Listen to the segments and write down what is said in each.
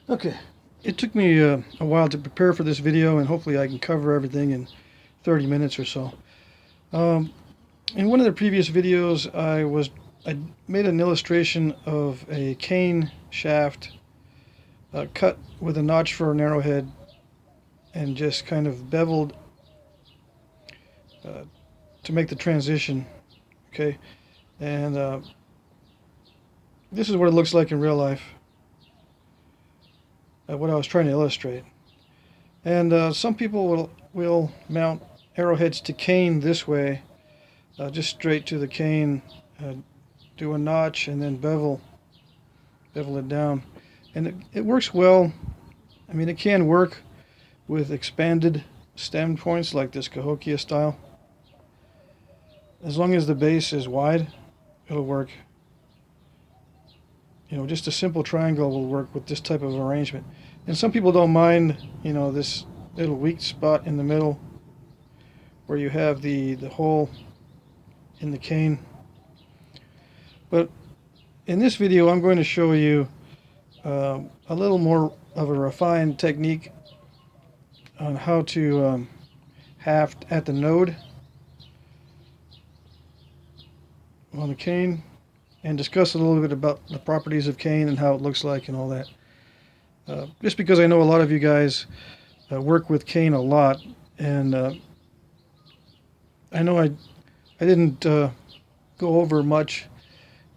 Okay, it took me a while to prepare for this video, and hopefully I can cover everything in 30 minutes or so. Um, in one of the previous videos, I made an illustration of a cane shaft cut with a notch for an arrowhead and just kind of beveled uh, to make the transition. Okay, and this is what it looks like in real life. What I was trying to illustrate. And some people will mount arrowheads to cane this way, just straight to the cane, uh, do a notch, and then bevel it down. And it works well. I mean, it can work with expanded stem points like this Cahokia style. As long as the base is wide, it'll work. You know, just a simple triangle will work with this type of arrangement. And some people don't mind, you know, this little weak spot in the middle where you have the hole in the cane. But in this video, I'm going to show you a little more of a refined technique on how to haft at the node on the cane, and discuss a little bit about the properties of cane and how it looks like and all that. Just because I know a lot of you guys work with cane a lot, and I know I didn't go over much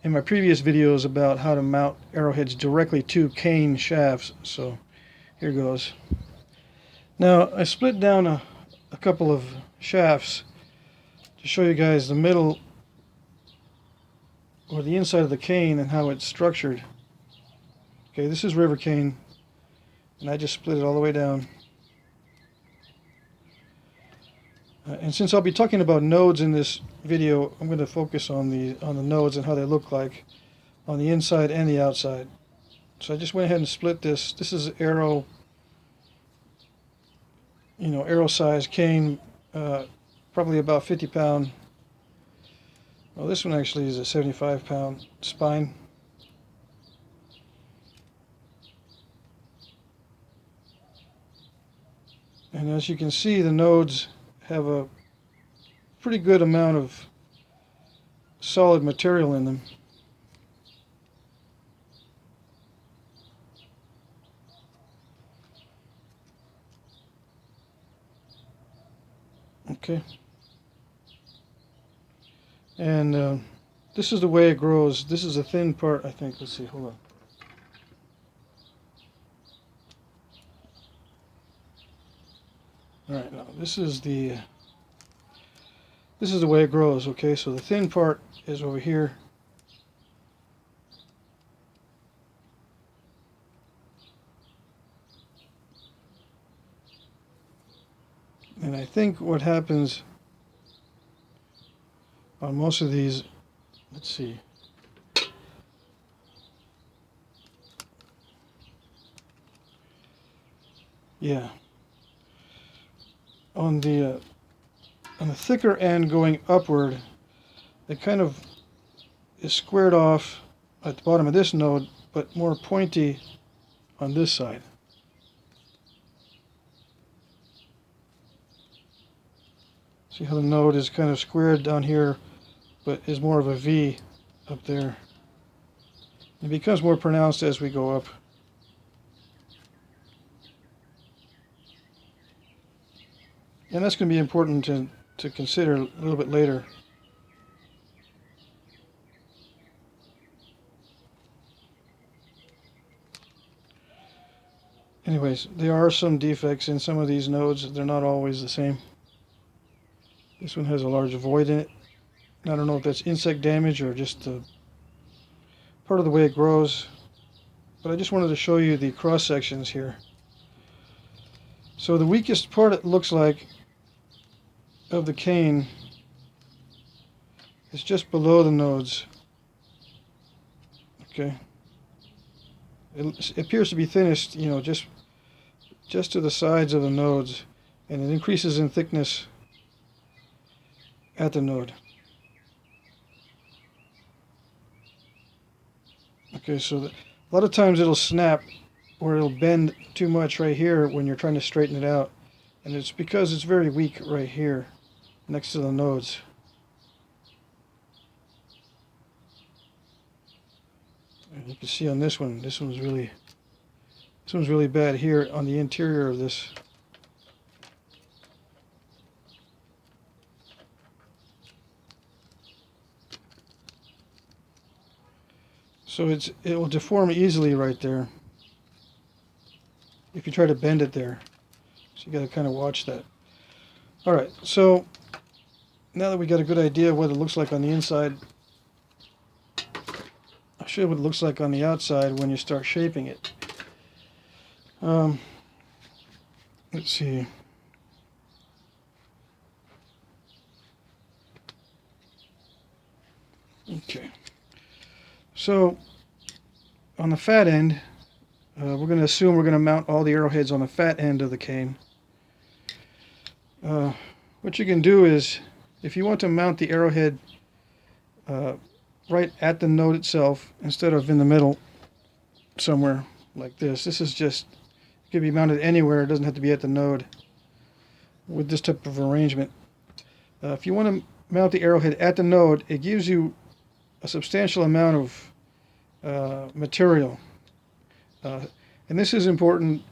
in my previous videos about how to mount arrowheads directly to cane shafts, so here goes. Now I split down a couple of shafts to show you guys the middle or the inside of the cane and how it's structured. Okay, this is Rivercane, and I just split it all the way down. And since I'll be talking about nodes in this video, I'm going to focus on the nodes and how they look like on the inside and the outside. So I just went ahead and split this. This is arrow, arrow size cane, probably about 50-pound. Well, this one actually is a 75-pound spine. And as you can see, the nodes have a pretty good amount of solid material in them. Okay. And this is the way it grows. This is a thin part, I think. Let's see, hold on. Alright, now this is the way it grows, okay? So the thin part is over here. And I think what happens on most of these, let's see. Yeah. On the thicker end going upward, it kind of is squared off at the bottom of this node, but more pointy on this side. See how the node is kind of squared down here, but is more of a V up there. It becomes more pronounced as we go up. And that's going to be important to consider a little bit later. Anyways, there are some defects in some of these nodes. They're not always the same. This one has a large void in it. I don't know if that's insect damage or just part of the way it grows. But I just wanted to show you the cross sections here. So the weakest part, it looks like, of the cane is just below the nodes. Okay. It appears to be thinnest, just to the sides of the nodes, and it increases in thickness at the node. Okay, so a lot of times it'll snap or it'll bend too much right here when you're trying to straighten it out. And it's because it's very weak right here next to the nodes. And you can see on this one's really bad here on the interior of this. So it will deform easily right there if you try to bend it there. So you got to kind of watch that. All right, so now that we got a good idea of what it looks like on the inside, I'll show you what it looks like on the outside when you start shaping it. Let's see. Okay. So on the fat end, we're going to assume we're going to mount all the arrowheads on the fat end of the cane. What you can do is, if you want to mount the arrowhead right at the node itself instead of in the middle somewhere like this, this is just, it can be mounted anywhere, it doesn't have to be at the node with this type of arrangement. If you want to mount the arrowhead at the node, it gives you a substantial amount of material. And this is important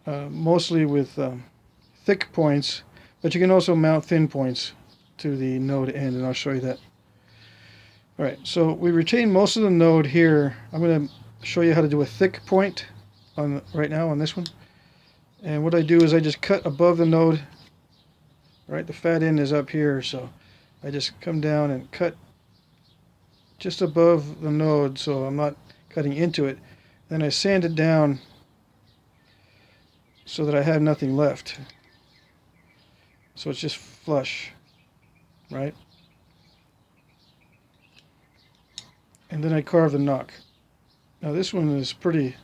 mostly with thick points, but you can also mount thin points to the node end, and I'll show you that. Alright, so we retain most of the node here. I'm going to show you how to do a thick point on right now on this one. And what I do is I just cut above the node. Right, the fat end is up here, so I just come down and cut just above the node, so I'm not cutting into it. Then I sand it down so that I have nothing left. So it's just flush, right? And then I carve the knock. Now this one is pretty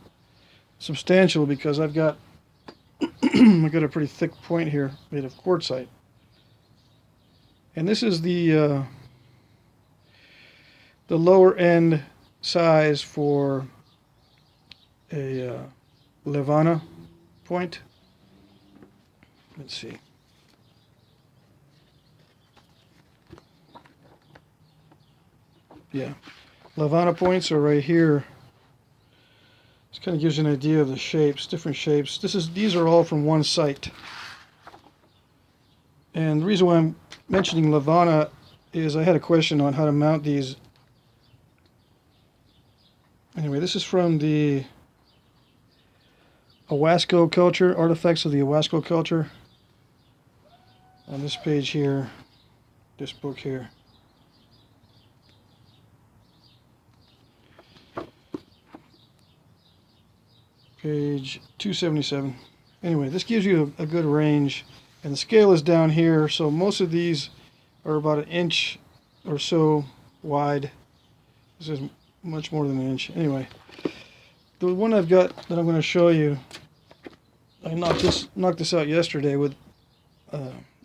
substantial because I've got I've got a pretty thick point here made of quartzite. And this is the lower end size for a Levana point. Let's see. Yeah, Levana points are right here. This kind of gives you an idea of the shapes, different shapes. These are all from one site. And the reason why I'm mentioning Levana is I had a question on how to mount these. Anyway, this is from the Owasco culture, artifacts of the Owasco culture. On this page here, this book here. Page 277. Anyway, this gives you a good range, and the scale is down here, so most of these are about an inch or so wide. This is much more than an inch. Anyway, the one I've got that I'm going to show you, I knocked this out yesterday with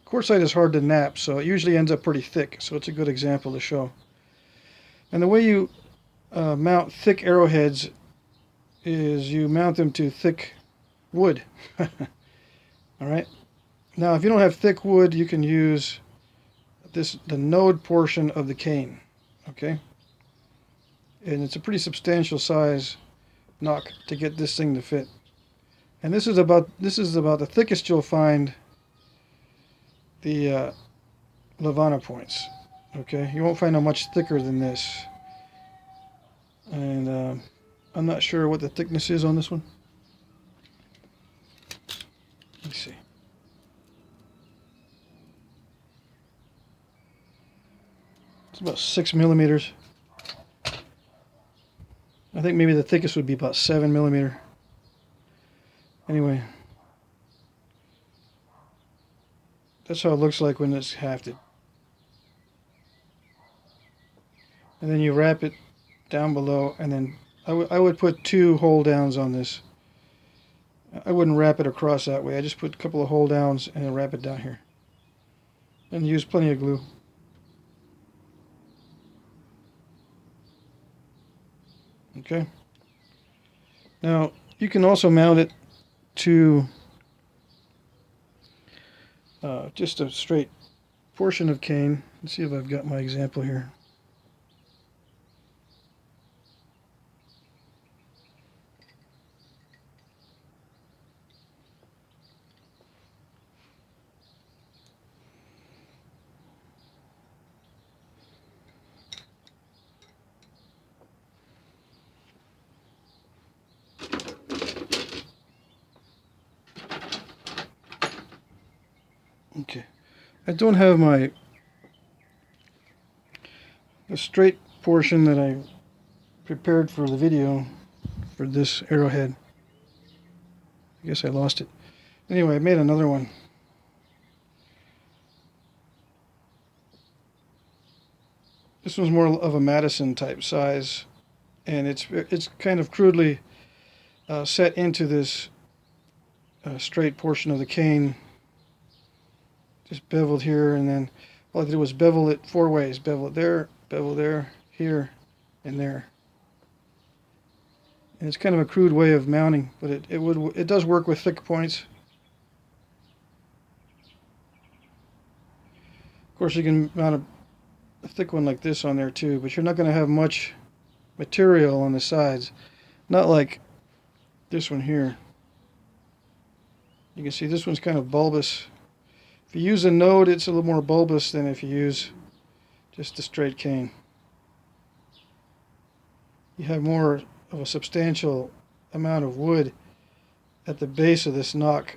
quartzite is hard to nap, so it usually ends up pretty thick, so it's a good example to show. And the way you mount thick arrowheads is you mount them to thick wood. Alright, now if you don't have thick wood, you can use the node portion of the cane. Okay, and it's a pretty substantial size knock to get this thing to fit. And this is about the thickest you'll find the Levana points. Okay, you won't find them much thicker than this. And I'm not sure what the thickness is on this one. Let's see. It's about 6 millimeters. I think maybe the thickest would be about 7 millimeter. Anyway, that's how it looks like when it's hafted. And then you wrap it down below, and then I would put 2 hold downs on this. I wouldn't wrap it across that way. I just put a couple of hold downs and then wrap it down here. And use plenty of glue. Okay. Now, you can also mount it to just a straight portion of cane. Let's see if I've got my example here. Okay, I don't have the straight portion that I prepared for the video for this arrowhead. I guess I lost it. Anyway, I made another one. This one's more of a Madison type size, and it's kind of crudely set into this straight portion of the cane. Just beveled here, and then all I did was bevel it 4 ways. Bevel it there, here, and there. And it's kind of a crude way of mounting, but it does work with thick points. Of course, you can mount a thick one like this on there too, but you're not going to have much material on the sides. Not like this one here. You can see this one's kind of bulbous. If you use a node, it's a little more bulbous than if you use just a straight cane. You have more of a substantial amount of wood at the base of this knock,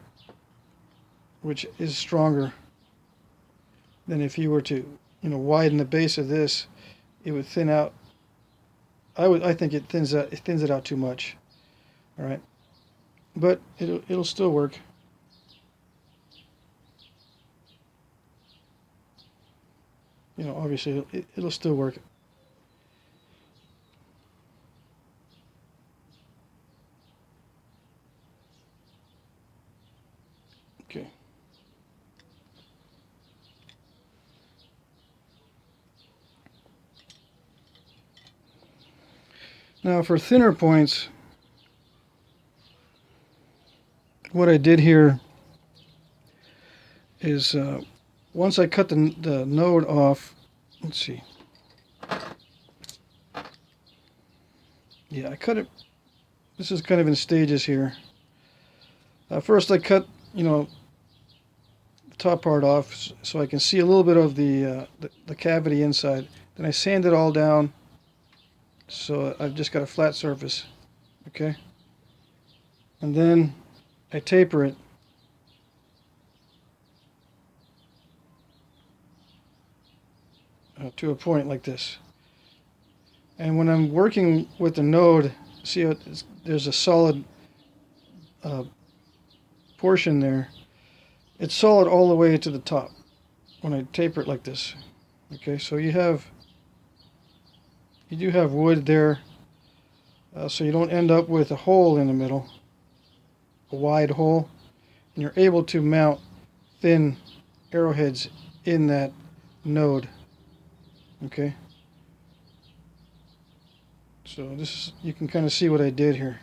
which is stronger than if you were to, widen the base of this. It would thin out. I think it thins it out too much. All right, but it'll still work. Obviously it'll still work. Okay. Now for thinner points, what I did here is once I cut the node off, let's see. Yeah, I cut it. This is kind of in stages here. First I cut, the top part off so I can see a little bit of the cavity inside. Then I sand it all down so I've just got a flat surface. Okay? And then I taper it. To a point like this. And when I'm working with the node, see how there's a solid portion there. It's solid all the way to the top when I taper it like this. Okay, so you do have wood there, so you don't end up with a hole in the middle, a wide hole, and you're able to mount thin arrowheads in that node. Okay, so you can kind of see what I did here.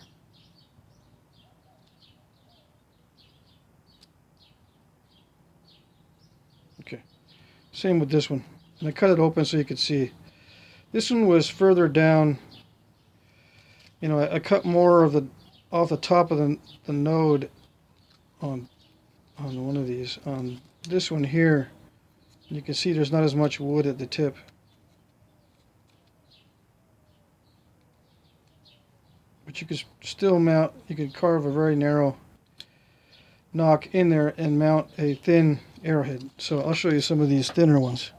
Okay, same with this one, and I cut it open so you could see. This one was further down. I cut more of off the top of the node on one of these. On this one here, you can see there's not as much wood at the tip. But you could still mount, you could carve a very narrow knock in there and mount a thin arrowhead. So I'll show you some of these thinner ones.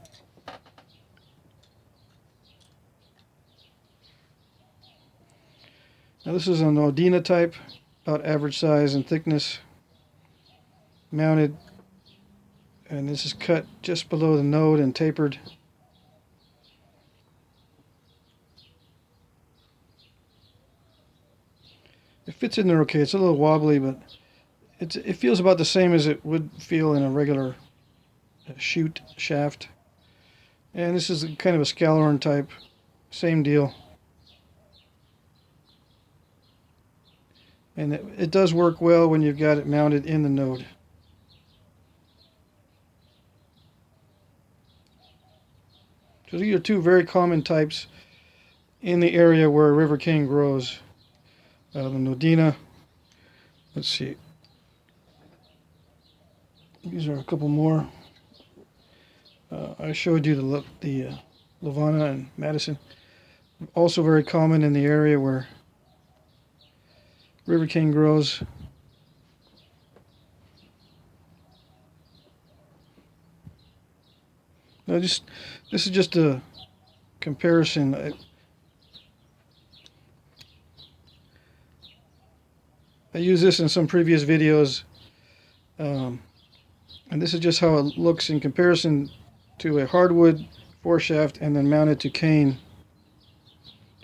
Now this is an Dino type, about average size and thickness, mounted, and this is cut just below the node and tapered. It fits in there okay. It's a little wobbly, but it feels about the same as it would feel in a regular chute shaft. And this is kind of a scalorn type, same deal. And it does work well when you've got it mounted in the node. So these are two very common types in the area where Rivercane grows. The Nodina. Let's see. These are a couple more. I showed you the Lavana and Madison. Also very common in the area where Rivercane grows. Now this is just a comparison. I used this in some previous videos, and this is just how it looks in comparison to a hardwood 4-shaft and then mounted to cane,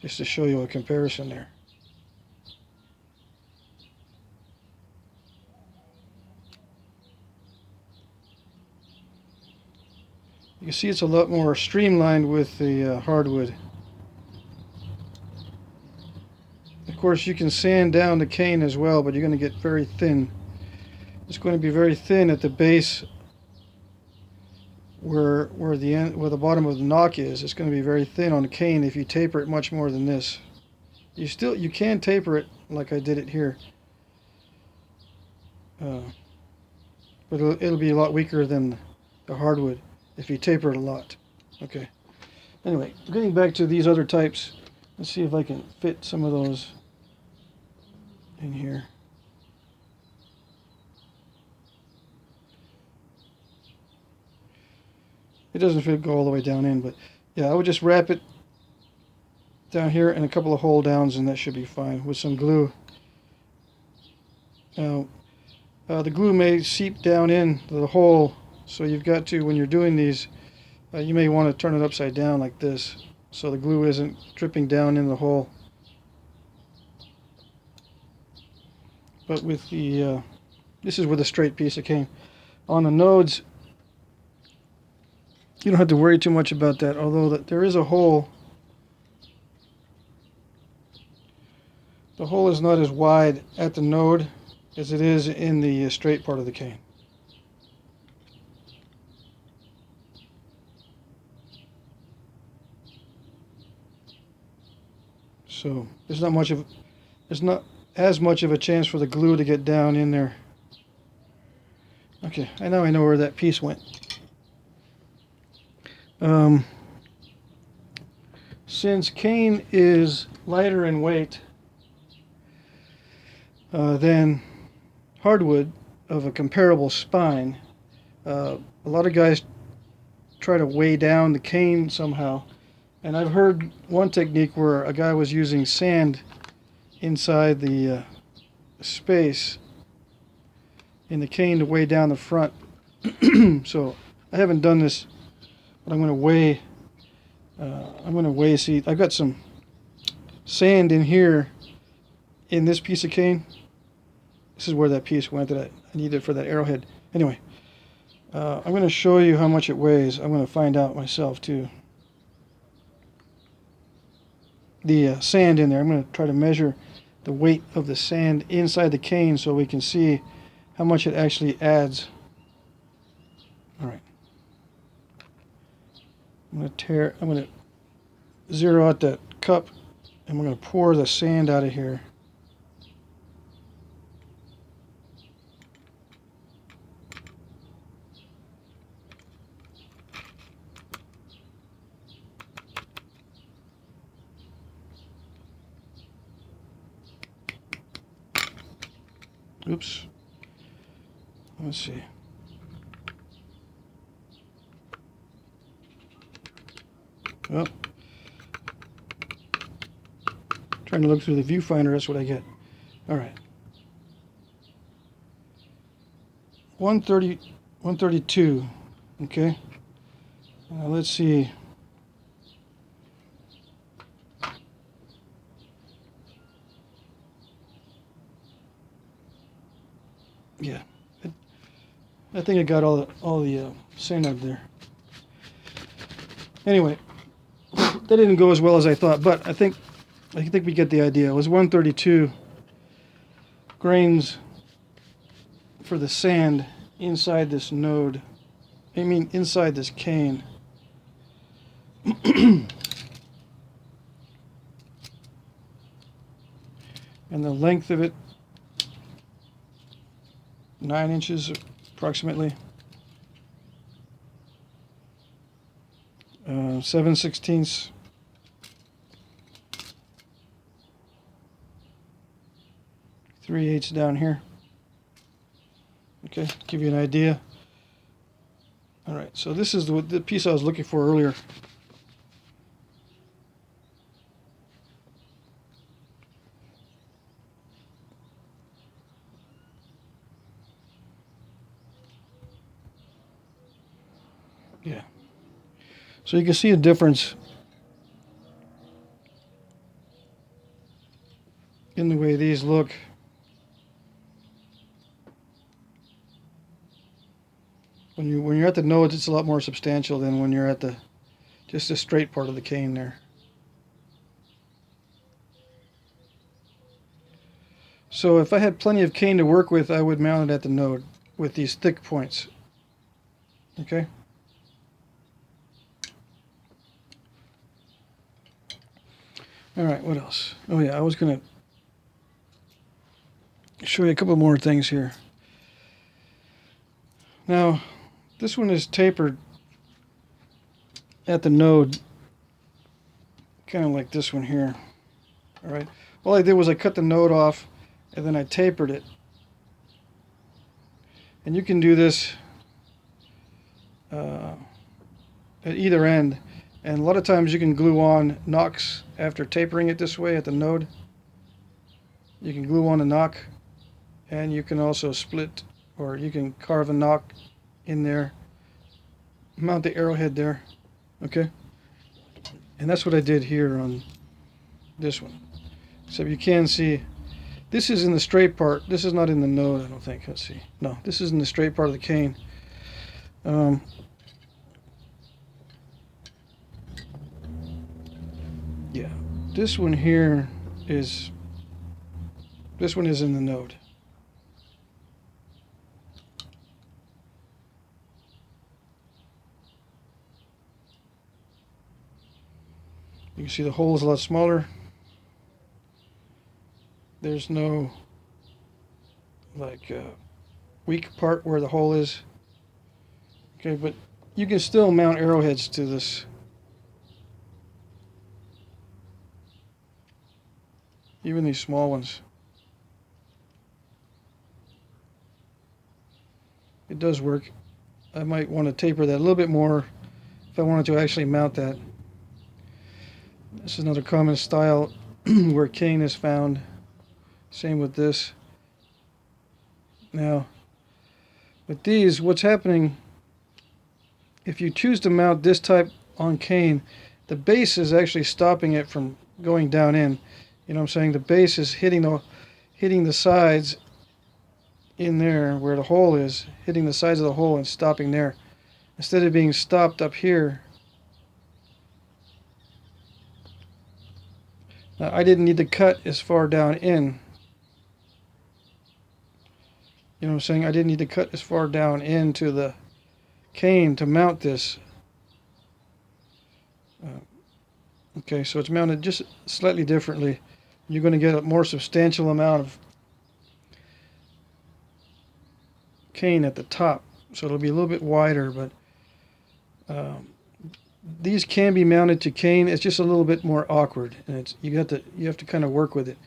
just to show you a comparison there. You can see it's a lot more streamlined with the hardwood. Of course, you can sand down the cane as well, but you're going to get very thin. It's going to be very thin at the base where the bottom of the knock is. It's going to be very thin on the cane if you taper it much more than this. You can taper it like I did it here, but it'll be a lot weaker than the hardwood if you taper it a lot. Okay. Anyway, getting back to these other types, let's see if I can fit some of those in here. It doesn't fit go all the way down in, but yeah, I would just wrap it down here and a couple of hole downs, and that should be fine with some glue. Now, the glue may seep down into the hole, so you've got to, when you're doing these, you may want to turn it upside down like this, so the glue isn't dripping down in the hole. But with the, this is with a straight piece of cane. On the nodes, you don't have to worry too much about that, although there is a hole. The hole is not as wide at the node as it is in the straight part of the cane. So there's not as much of a chance for the glue to get down in there. Okay, I know where that piece went. Since cane is lighter in weight than hardwood of a comparable spine, a lot of guys try to weigh down the cane somehow. And I've heard one technique where a guy was using sand inside the space in the cane to weigh down the front. So I haven't done this, but I'm going to weigh. See, I've got some sand in here in this piece of cane. This is where that piece went that I needed for that arrowhead. Anyway, I'm going to show you how much it weighs. I'm going to find out myself too. The sand in there. I'm going to try to measure the weight of the sand inside the cane so we can see how much it actually adds. All right. I'm going to zero out that cup, and we're going to pour the sand out of here. Oops. Let's see. Well, trying to look through the viewfinder, that's what I get. All right. 132. Okay. Let's see. Yeah, I think I got all the sand out there. Anyway, that didn't go as well as I thought, but I think we get the idea. It was 132 grains for the sand inside this node. I mean inside this cane. And the length of it, 9 inches approximately. 7/16. 3/8 down here. Okay, give you an idea. All right, so this is the piece I was looking for earlier. Yeah. So you can see a difference in the way these look. When you're at the nodes, it's a lot more substantial than when you're at just the straight part of the cane there. So if I had plenty of cane to work with, I would mount it at the node with these thick points. Okay. All right, what else? Oh yeah, I was gonna show you a couple more things here. Now, this one is tapered at the node, kind of like this one here. All right. All I did was I cut the node off, and then I tapered it. And you can do this at either end. And a lot of times you can glue on knocks after tapering it this way at the node. You can glue on a knock, and you can also split, or you can carve a knock in there, mount the arrowhead there. Okay? And that's what I did here on this one. So you can see, this is in the straight part. This is not in the node, I don't think. Let's see. No, this is in the straight part of the cane. Yeah, this one here is, this one is in the node. You can see the hole is a lot smaller. There's no like weak part where the hole is. Okay, but you can still mount arrowheads to this. Even these small ones. It does work. I might want to taper that a little bit more if I wanted to actually mount that. This is another common style where cane is found. Same with this. Now, with these, what's happening, if you choose to mount this type on cane, the base is actually stopping it from going down in. You know what I'm saying? The base is hitting the sides in there where the hole is, hitting the sides of the hole and stopping there. Instead of being stopped up here. Now, I didn't need to cut as far down in. You know what I'm saying? I didn't need to cut as far down into the cane to mount this. Okay, so it's mounted just slightly differently. You're going to get a more substantial amount of cane at the top, so it'll be a little bit wider, but these can be mounted to cane. It's just a little bit more awkward, and you have to kind of work with it.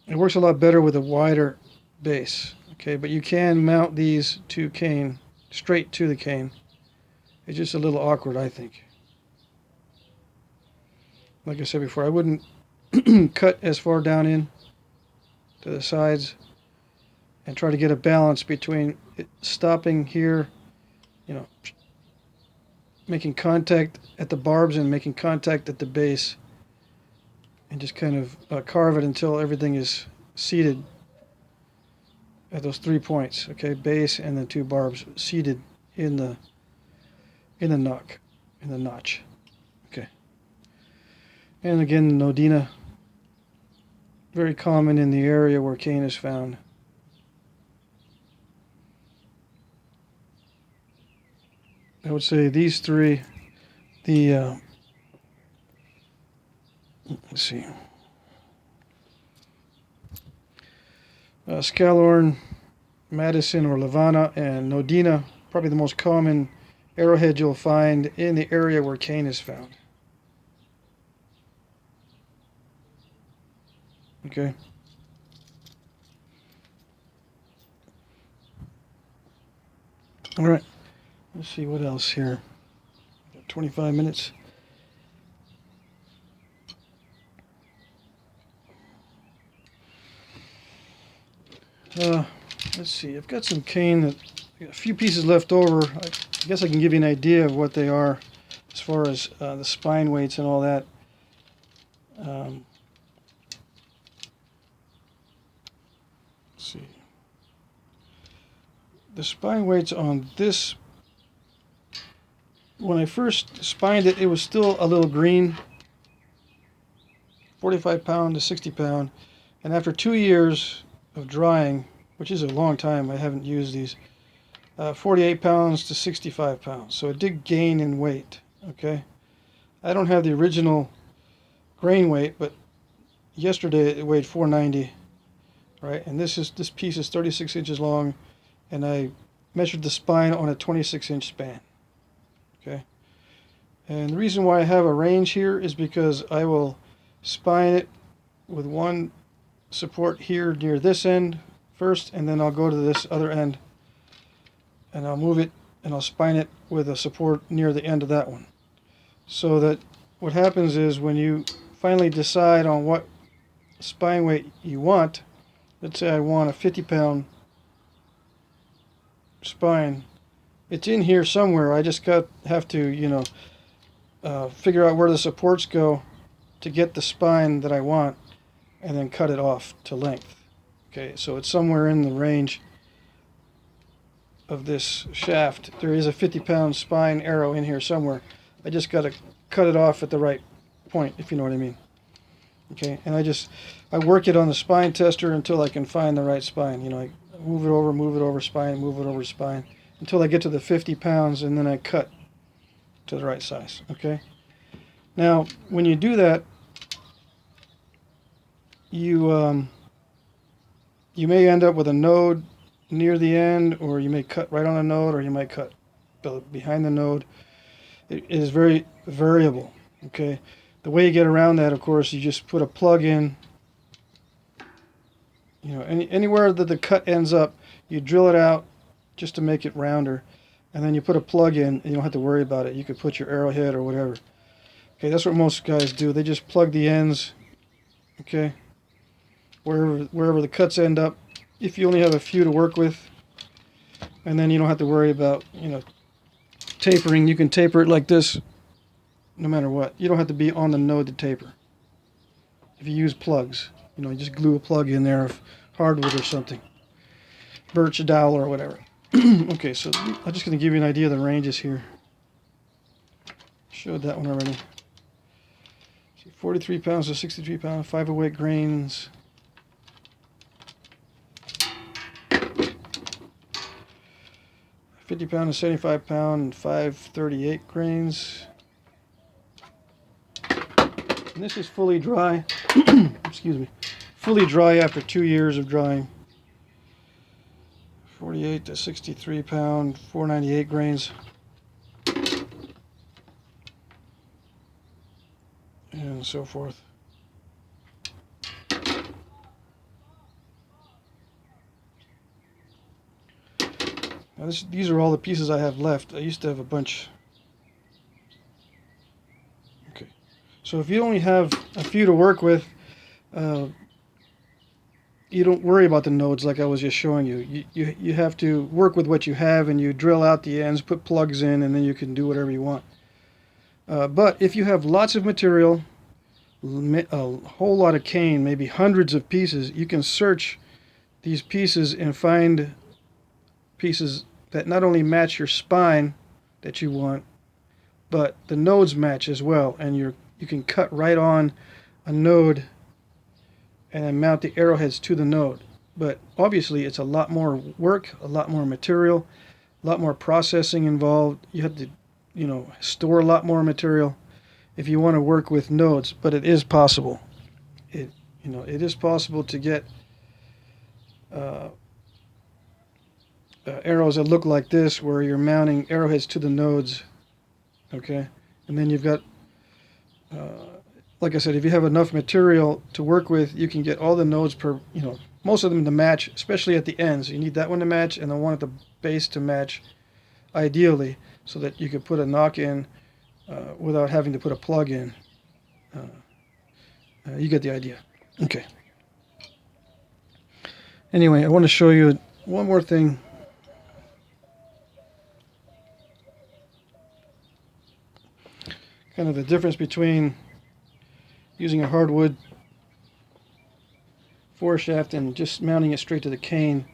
It works a lot better with a wider base. Okay, but you can mount these to cane, straight to the cane. It's just a little awkward, I think. Like I said before, I wouldn't cut as far down in to the sides and try to get a balance between it stopping here, you know, making contact at the barbs and making contact at the base, and just kind of carve it until everything is seated at those 3 points. Okay, base and the 2 barbs seated in the knock, in the notch. Okay. And again, no Dino very common in the area where cane is found. I would say these three, the let's see, Scalorn, Madison or Levana, and Nodina, probably the most common arrowhead you'll find in the area where cane is found. Okay. All right. Let's see what else here. 25 minutes. Let's see. I've got some cane that a few pieces left over. I guess I can give you an idea of what they are as far as the spine weights and all that. Let's see. The spine weights on this, when I first spined it, it was still a little green, 45 pound to 60 pound. And after 2 years of drying, which is a long time, I haven't used these, 48 pounds to 65 pounds. So it did gain in weight, okay? I don't have the original grain weight, but yesterday it weighed 490, right? And this piece is 36 inches long, and I measured the spine on a 26-inch span, okay? And the reason why I have a range here is because I will spine it with one support here near this end first, and then I'll go to this other end and I'll move it and I'll spine it with a support near the end of that one. So that what happens is when you finally decide on what spine weight you want, let's say I want a 50-pound spine, it's in here somewhere. I just have to, figure out where the supports go to get the spine that I want, and then cut it off to length. Okay, so it's somewhere in the range of this shaft. There is a 50-pound spine arrow in here somewhere. I just got to cut it off at the right point, if you know what I mean. Okay, and I work it on the spine tester until I can find the right spine. I move it over, spine, move it over, spine, until I get to the 50 pounds, and then I cut to the right size. Okay. Now, when you do that, you may end up with a node near the end, or you may cut right on a node, or you might cut behind the node. It is very variable. Okay. The way you get around that, of course, you just put a plug in. Anywhere that the cut ends up, you drill it out just to make it rounder, and then you put a plug in, and you don't have to worry about it. You could put your arrowhead or whatever. Okay, that's what most guys do. They just plug the ends, okay, wherever the cuts end up, if you only have a few to work with, and then you don't have to worry about, tapering. You can taper it like this no matter what. You don't have to be on the node to taper. If you use plugs, you just glue a plug in there of hardwood or something, birch, dowel, or whatever. Okay, so I'm just going to give you an idea of the ranges here. Showed that one already. 43 pounds to 63 pounds, 508 grains. £50 to 75 pound, 538 grains. And this is fully dry. Excuse me. Fully dry after 2 years of drying. 48 to 63 pound, 498 grains. And so forth. Now these are all the pieces I have left. I used to have a bunch. Okay, so if you only have a few to work with, you don't worry about the nodes like I was just showing you. You have to work with what you have, and you drill out the ends, put plugs in, and then you can do whatever you want. But if you have lots of material, a whole lot of cane, maybe hundreds of pieces, you can search these pieces and find pieces that not only match your spine that you want, but the nodes match as well, and you can cut right on a node and then mount the arrowheads to the node. But obviously it's a lot more work, a lot more material, a lot more processing involved. You have to, store a lot more material if you want to work with nodes, but it is possible. It is possible to get arrows that look like this, where you're mounting arrowheads to the nodes, okay? And then you've got, like I said, if you have enough material to work with, you can get all the nodes most of them to match, especially at the ends. You need that one to match and the one at the base to match, ideally, so that you could put a knock in without having to put a plug in. You get the idea. Okay. Anyway, I want to show you one more thing. Kind of the difference between using a hardwood foreshaft and just mounting it straight to the cane,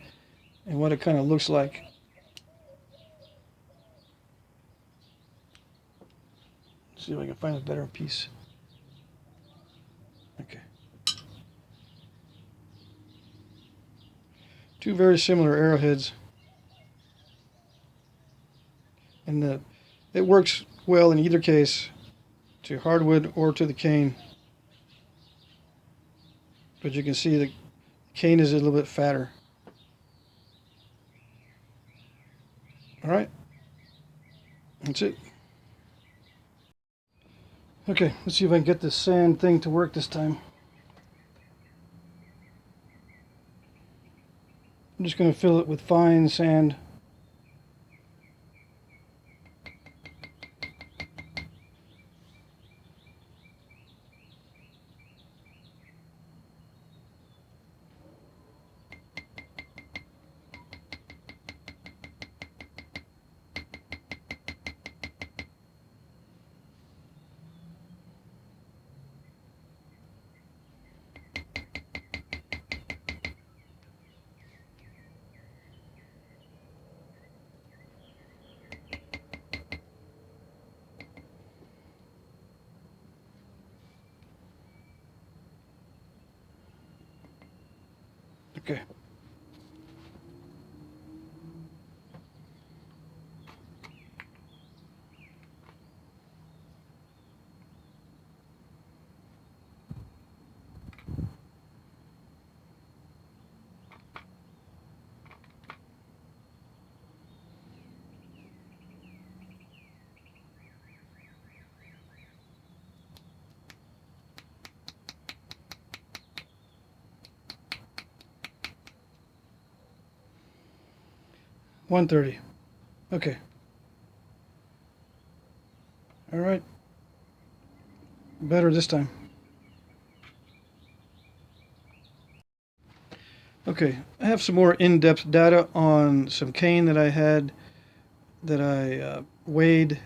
and what it kind of looks like. Let's see if I can find a better piece. Okay. Two very similar arrowheads, and it works well in either case, to hardwood or to the cane. But you can see the cane is a little bit fatter. All right, that's it. Okay, let's see if I can get this sand thing to work this time. I'm just going to fill it with fine sand. Okay. $130. Okay. All right. Better this time. Okay, I have some more in-depth data on some cane that I had that I weighed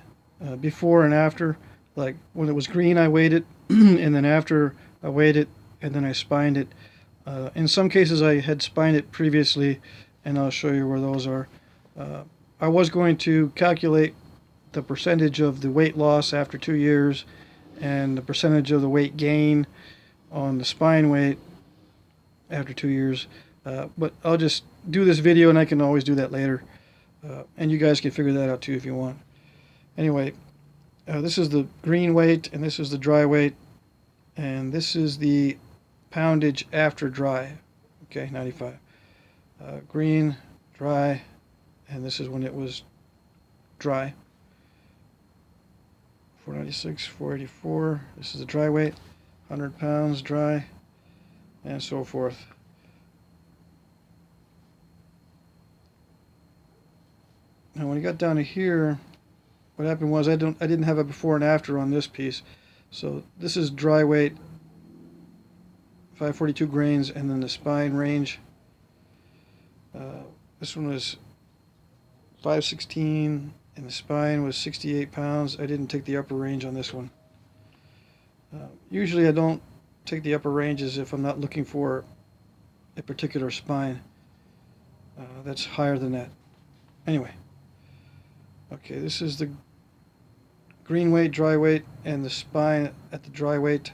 before and after. Like when it was green, I weighed it, and then after I weighed it, and then I spined it. In some cases, I had spined it previously, and I'll show you where those are. I was going to calculate the percentage of the weight loss after 2 years and the percentage of the weight gain on the spine weight after 2 years, but I'll just do this video and I can always do that later, and you guys can figure that out too if you want. Anyway, this is the green weight and this is the dry weight, and this is the poundage after dry. Okay, 95. Green, dry, and this is when it was dry. 496, 484. This is the dry weight, 100 pounds dry, and so forth. Now when we got down to here, what happened was I didn't have a before and after on this piece. So this is dry weight, 542 grains, and then the spine range. This one was 516, and the spine was 68 pounds. I didn't take the upper range on this one. Usually I don't take the upper ranges if I'm not looking for a particular spine that's higher than that. Anyway, okay, this is the green weight, dry weight, and the spine at the dry weight.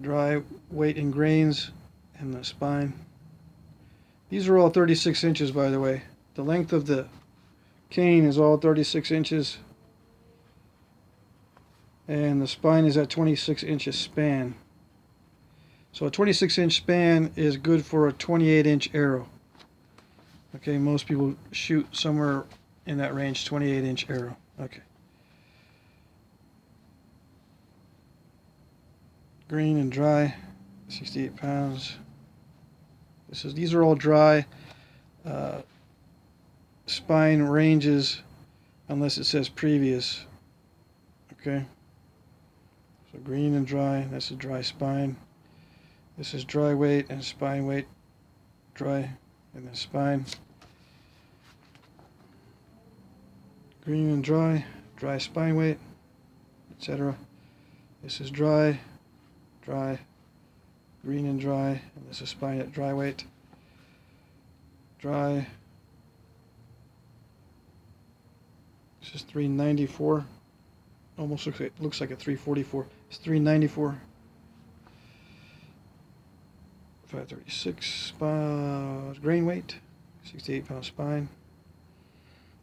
dry weight and grains, and the spine. These are all 36 inches, by the way. The length of the cane is all 36 inches, and the spine is at 26 inches span. So a 26-inch span is good for a 28-inch arrow. Okay, most people shoot somewhere in that range, 28-inch arrow. Okay. Green and dry, 68 pounds. These are all dry. Spine ranges unless it says previous. Okay. So green and dry, that's a dry spine. This is dry weight and spine weight. Dry and then spine. Green and dry, dry spine weight, etc. This is dry, dry, green and dry, and this is spine at dry weight. Dry. This is 394. Almost looks like a 344. It's 394. 536 grain weight, 68 pound spine.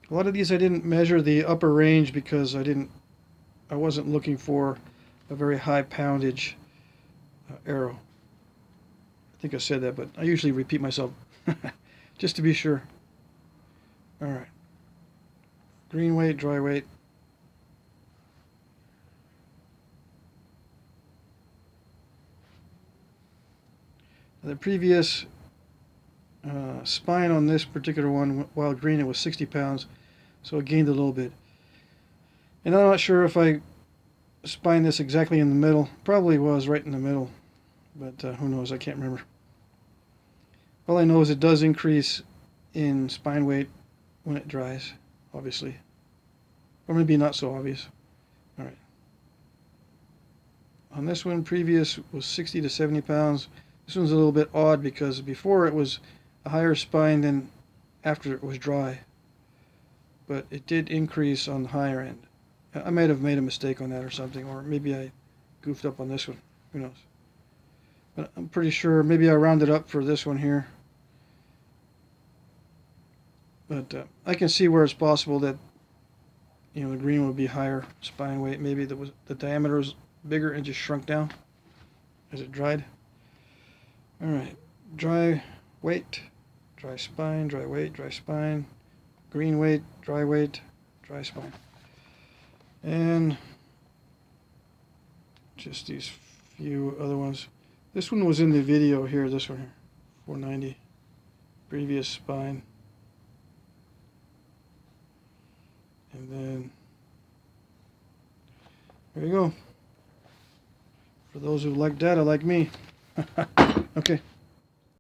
A lot of these I didn't measure the upper range because I wasn't looking for a very high poundage arrow. I think I said that, but I usually repeat myself just to be sure. All right. Green weight, dry weight. The previous spine on this particular one, while green, it was 60 pounds, so it gained a little bit. And I'm not sure if I spined this exactly in the middle. Probably was right in the middle, but who knows? I can't remember. All I know is it does increase in spine weight when it dries, obviously. Or maybe not so obvious. All right. On this one, previous was 60 to 70 pounds. This one's a little bit odd because before it was a higher spine than after it was dry. But it did increase on the higher end. I might have made a mistake on that or something, or maybe I goofed up on this one. Who knows? But I'm pretty sure maybe I rounded up for this one here. But I can see where it's possible that the green would be higher spine weight. Maybe the diameter was bigger and just shrunk down as it dried. All right, dry weight, dry spine, dry weight, dry spine, green weight, dry spine. And just these few other ones. This one was in the video here, this one here, 490, previous spine. And then, there you go. For those who like data like me. Okay.